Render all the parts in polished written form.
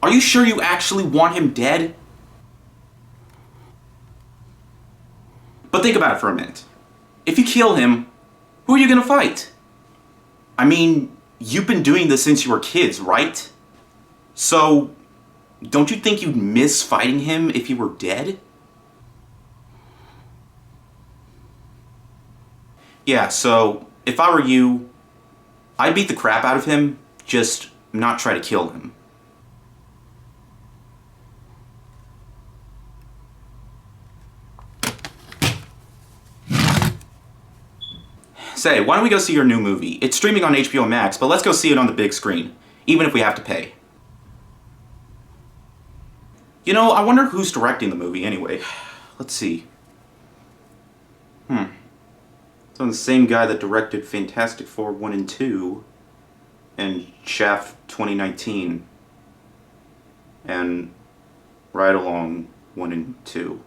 Are you sure you actually want him dead? But think about it for a minute. If you kill him, who are you gonna fight? I mean, you've been doing this since you were kids, right? So, don't you think you'd miss fighting him if he were dead? Yeah, so, if I were you, I'd beat the crap out of him, just not try to kill him. Say, why don't we go see your new movie? It's streaming on HBO Max, but let's go see it on the big screen, even if we have to pay. You know, I wonder who's directing the movie anyway. Let's see. It's on the same guy that directed Fantastic Four 1 and 2, and Shaft 2019, and Ride Along 1 and 2.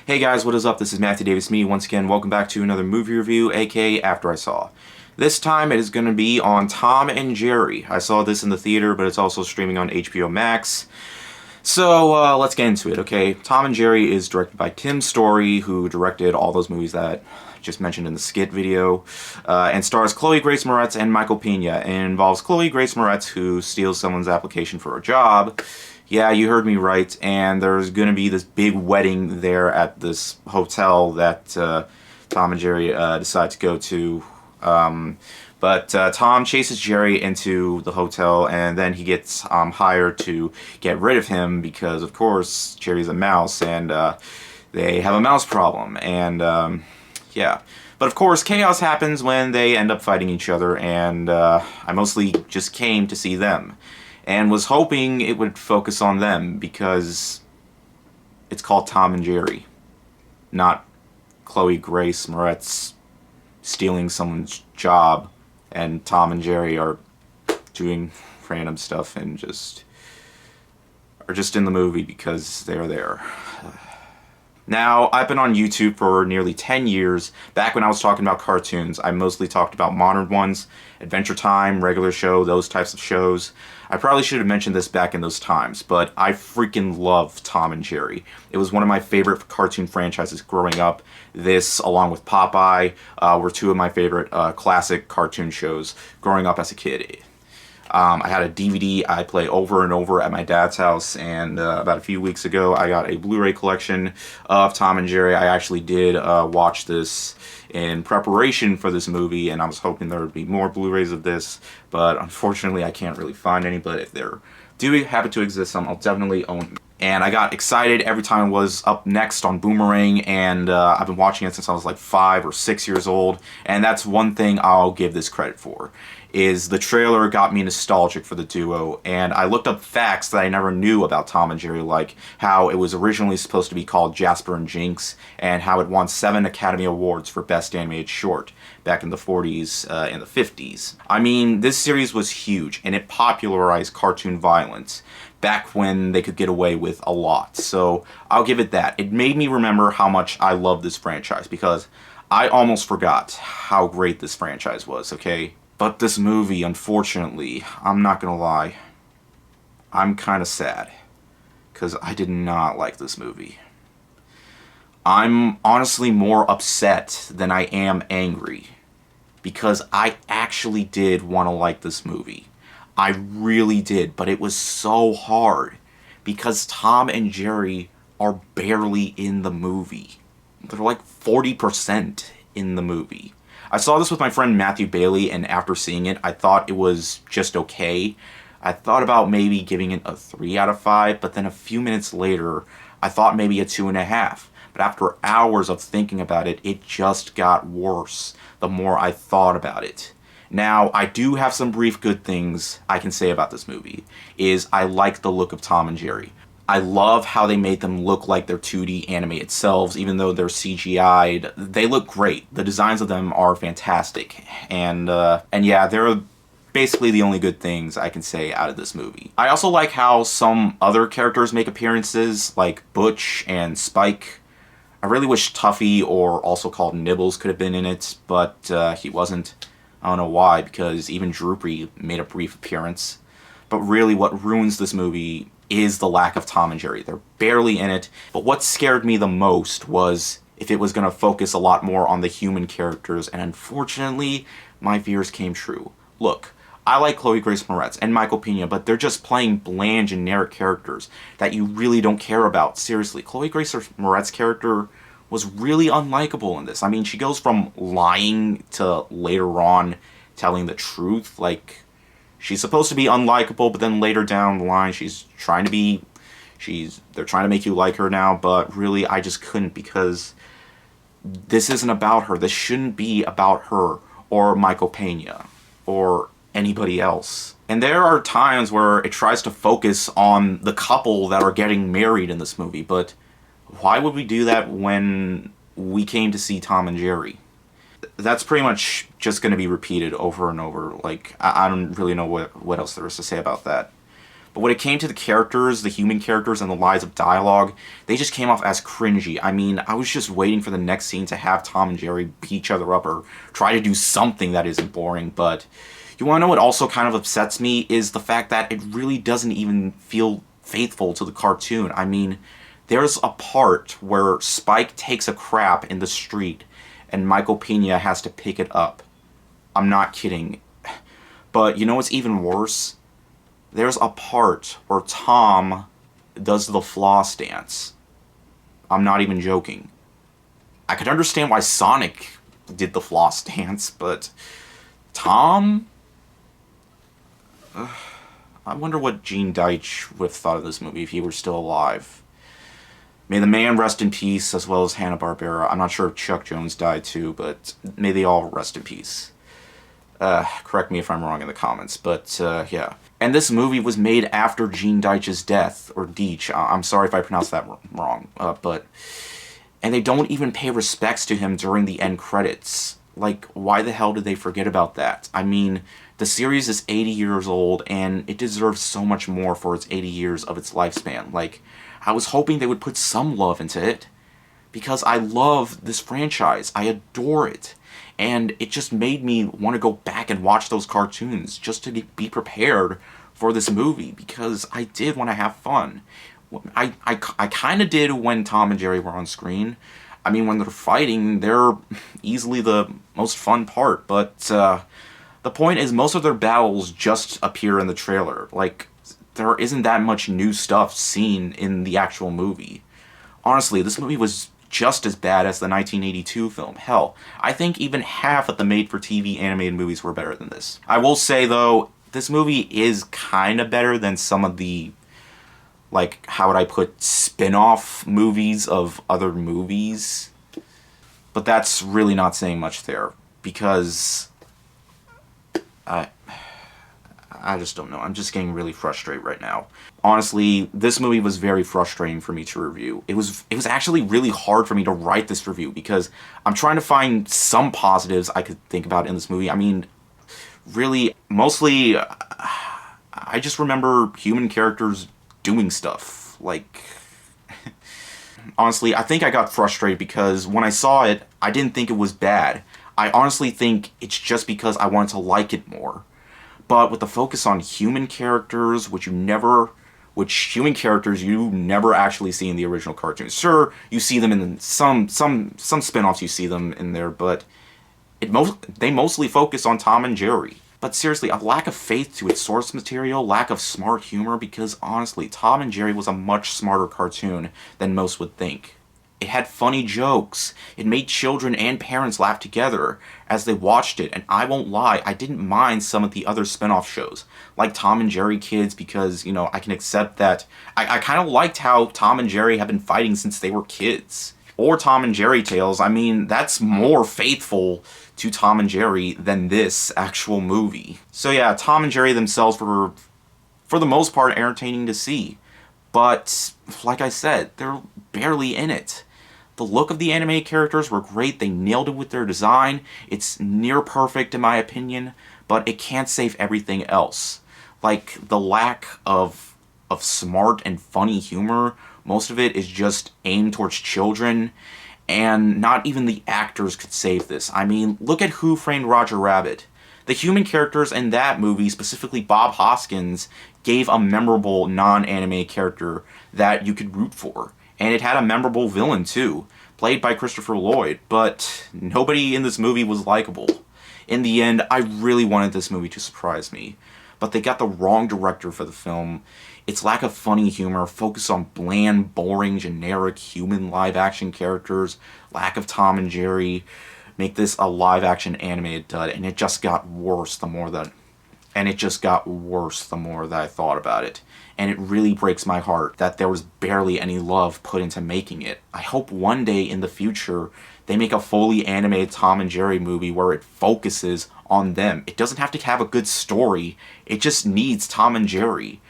Hey guys, what is up? This is Matthew Davis Me. Once again, welcome back to another movie review, aka After I Saw. This time it is going to be on Tom and Jerry. I saw this in the theater, but it's also streaming on HBO Max. So let's get into it, okay? Tom and Jerry is directed by Tim Story, who directed all those movies that I just mentioned in the skit video, and stars Chloe Grace Moretz and Michael Pena, and involves Chloe Grace Moretz, who steals someone's application for a job. Yeah, you heard me right, and there's going to be this big wedding there at this hotel that Tom and Jerry decide to go to. But Tom chases Jerry into the hotel, and then he gets hired to get rid of him because, of course, Jerry's a mouse, and they have a mouse problem, and yeah. But of course, chaos happens when they end up fighting each other, and I mostly just came to see them. And was hoping it would focus on them because it's called Tom and Jerry, not Chloe Grace Moretz stealing someone's job, and Tom and Jerry are doing random stuff and are just in the movie because they're there. Now, I've been on YouTube for nearly 10 years. Back when I was talking about cartoons, I mostly talked about modern ones, Adventure Time, Regular Show, those types of shows. I probably should have mentioned this back in those times, but I freaking love Tom and Jerry. It was one of my favorite cartoon franchises growing up. This, along with Popeye, were two of my favorite classic cartoon shows growing up as a kid. I had a DVD I play over and over at my dad's house, and about a few weeks ago I got a Blu-ray collection of Tom and Jerry. I actually did watch this in preparation for this movie, and I was hoping there would be more Blu-rays of this, but unfortunately I can't really find any, but if there do happen to exist some, I'll definitely own them. And I got excited every time it was up next on Boomerang, and I've been watching it since I was like 5 or 6 years old, and that's one thing I'll give this credit for, is the trailer got me nostalgic for the duo, and I looked up facts that I never knew about Tom and Jerry, like how it was originally supposed to be called Jasper and Jinx, and how it won 7 Academy Awards for Best Animated Short back in the 40s and the 50s. I mean, this series was huge, and it popularized cartoon violence back when they could get away with a lot, so I'll give it that. It made me remember how much I love this franchise, because I almost forgot how great this franchise was, okay? But this movie, unfortunately, I'm not gonna lie, I'm kinda sad, because I did not like this movie. I'm honestly more upset than I am angry, because I actually did want to like this movie. I really did, but it was so hard, because Tom and Jerry are barely in the movie. They're like 40% in the movie. I saw this with my friend Matthew Bailey, and after seeing it, I thought it was just okay. I thought about maybe giving it a 3 out of 5, but then a few minutes later, I thought maybe a 2.5. But after hours of thinking about it, it just got worse the more I thought about it. Now, I do have some brief good things I can say about this movie, is I like the look of Tom and Jerry. I love how they made them look like they're 2D animated selves, even though they're CGI'd. They look great. The designs of them are fantastic. And yeah, they're basically the only good things I can say out of this movie. I also like how some other characters make appearances, like Butch and Spike. I really wish Tuffy, or also called Nibbles, could have been in it, but he wasn't. I don't know why, because even Droopy made a brief appearance. But really what ruins this movie is the lack of Tom and Jerry. They're barely in it, but what scared me the most was if it was going to focus a lot more on the human characters, and unfortunately, my fears came true. Look, I like Chloe Grace Moretz and Michael Pena, but they're just playing bland, generic characters that you really don't care about. Seriously, Chloe Grace Moretz's character was really unlikable in this. I mean, she goes from lying to later on telling the truth. Like, she's supposed to be unlikable, but then later down the line, they're trying to make you like her now, but really, I just couldn't, because this isn't about her. This shouldn't be about her, or Michael Pena, or anybody else. And there are times where it tries to focus on the couple that are getting married in this movie, but why would we do that when we came to see Tom and Jerry? That's pretty much just going to be repeated over and over. Like, I don't really know what else there is to say about that. But when it came to the characters, the human characters, and the lines of dialogue, they just came off as cringy. I mean, I was just waiting for the next scene to have Tom and Jerry beat each other up or try to do something that isn't boring. But you want to know what also kind of upsets me is the fact that it really doesn't even feel faithful to the cartoon. I mean, there's a part where Spike takes a crap in the street and Michael Pena has to pick it up. I'm not kidding. But you know what's even worse? There's a part where Tom does the floss dance. I'm not even joking. I could understand why Sonic did the floss dance, but Tom? I wonder what Gene Deitch would have thought of this movie if he were still alive. May the man rest in peace, as well as Hanna-Barbera. I'm not sure if Chuck Jones died too, but may they all rest in peace. Correct me if I'm wrong in the comments, but yeah. And this movie was made after Gene Deitch's death, or Deitch. I'm sorry if I pronounced that wrong, but... And they don't even pay respects to him during the end credits. Like, why the hell did they forget about that? I mean, the series is 80 years old, and it deserves so much more for its 80 years of its lifespan. Like, I was hoping they would put some love into it, because I love this franchise. I adore it. And it just made me want to go back and watch those cartoons just to be prepared for this movie, because I did want to have fun. I kind of did when Tom and Jerry were on screen. I mean, when they're fighting, they're easily the most fun part, but the point is most of their battles just appear in the trailer. Like, there isn't that much new stuff seen in the actual movie. Honestly, this movie was just as bad as the 1982 film. Hell, I think even half of the made-for-TV animated movies were better than this. I will say, though, this movie is kind of better than some of the, like, how would I put, spin-off movies of other movies. But that's really not saying much there, because I just don't know. I'm just getting really frustrated right now. Honestly, this movie was very frustrating for me to review. It was actually really hard for me to write this review, because I'm trying to find some positives I could think about in this movie. I mean, really, mostly, I just remember human characters doing stuff. Like, honestly, I think I got frustrated because when I saw it, I didn't think it was bad. I honestly think it's just because I wanted to like it more. But with the focus on human characters, which human characters you never actually see in the original cartoons. Sure, you see them in some spin-offs, you see them in there, but they mostly focus on Tom and Jerry. But seriously, a lack of faith to its source material, lack of smart humor, because honestly, Tom and Jerry was a much smarter cartoon than most would think. It had funny jokes. It made children and parents laugh together as they watched it, and I won't lie, I didn't mind some of the other spin-off shows, like Tom and Jerry Kids, because, you know, I can accept that. I kind of liked how Tom and Jerry have been fighting since they were kids. Or Tom and Jerry Tales. I mean, that's more faithful to Tom and Jerry than this actual movie. So yeah, Tom and Jerry themselves were, for the most part, entertaining to see. But, like I said, they're barely in it. The look of the animated characters were great, they nailed it with their design. It's near perfect in my opinion, but it can't save everything else. Like, the lack of smart and funny humor, most of it is just aimed towards children, and not even the actors could save this. I mean, look at Who Framed Roger Rabbit. The human characters in that movie, specifically Bob Hoskins, gave a memorable non-anime character that you could root for. And it had a memorable villain, too, played by Christopher Lloyd, but nobody in this movie was likable. In the end, I really wanted this movie to surprise me, but they got the wrong director for the film. Its lack of funny humor, focus on bland, boring, generic human live-action characters, lack of Tom and Jerry, make this a live-action animated dud, and it just got worse the more that I thought about it. And it really breaks my heart that there was barely any love put into making it. I hope one day in the future they make a fully animated Tom and Jerry movie where it focuses on them. It doesn't have to have a good story, it just needs Tom and Jerry.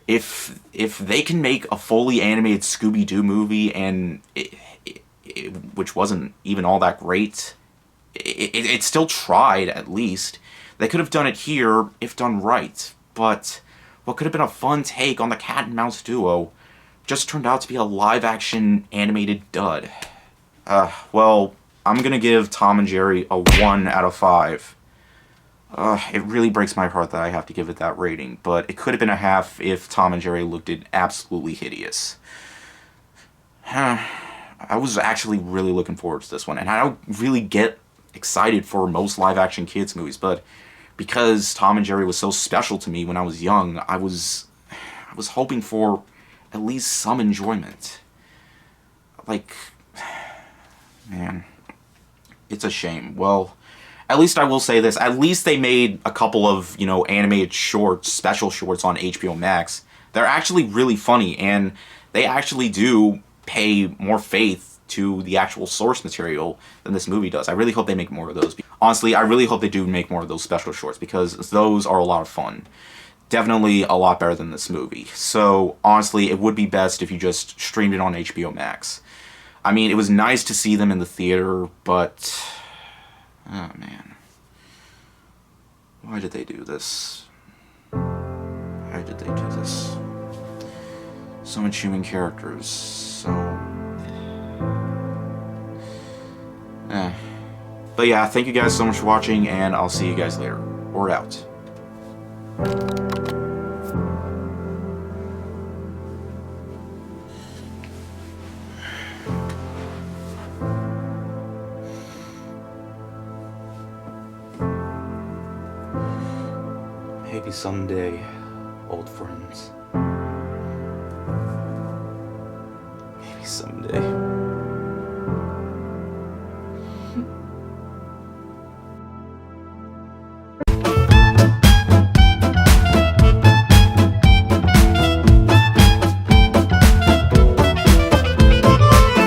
If they can make a fully animated Scooby-Doo movie, and which wasn't even all that great, it still tried, at least. They could have done it here if done right, but what could have been a fun take on the cat and mouse duo just turned out to be a live-action animated dud. Well, I'm gonna give Tom and Jerry a 1 out of 5. It really breaks my heart that I have to give it that rating, but it could have been a half if Tom and Jerry looked absolutely hideous. I was actually really looking forward to this one, and I don't really get excited for most live-action kids movies, but because Tom and Jerry was so special to me when I was young, I was hoping for at least some enjoyment. Like, man, it's a shame. Well, at least I will say this, at least they made a couple of, animated shorts, special shorts on HBO Max. They're actually really funny, and they actually do pay more faith to the actual source material than this movie does. I really hope they make more of those. Honestly, I really hope they do make more of those special shorts, because those are a lot of fun. Definitely a lot better than this movie. So, honestly, it would be best if you just streamed it on HBO Max. I mean, it was nice to see them in the theater, but... oh, man. Why did they do this? Why did they do this? So much human characters, so... But yeah, thank you guys so much for watching, and I'll see you guys later. We're out. Maybe someday, old friends. Maybe someday.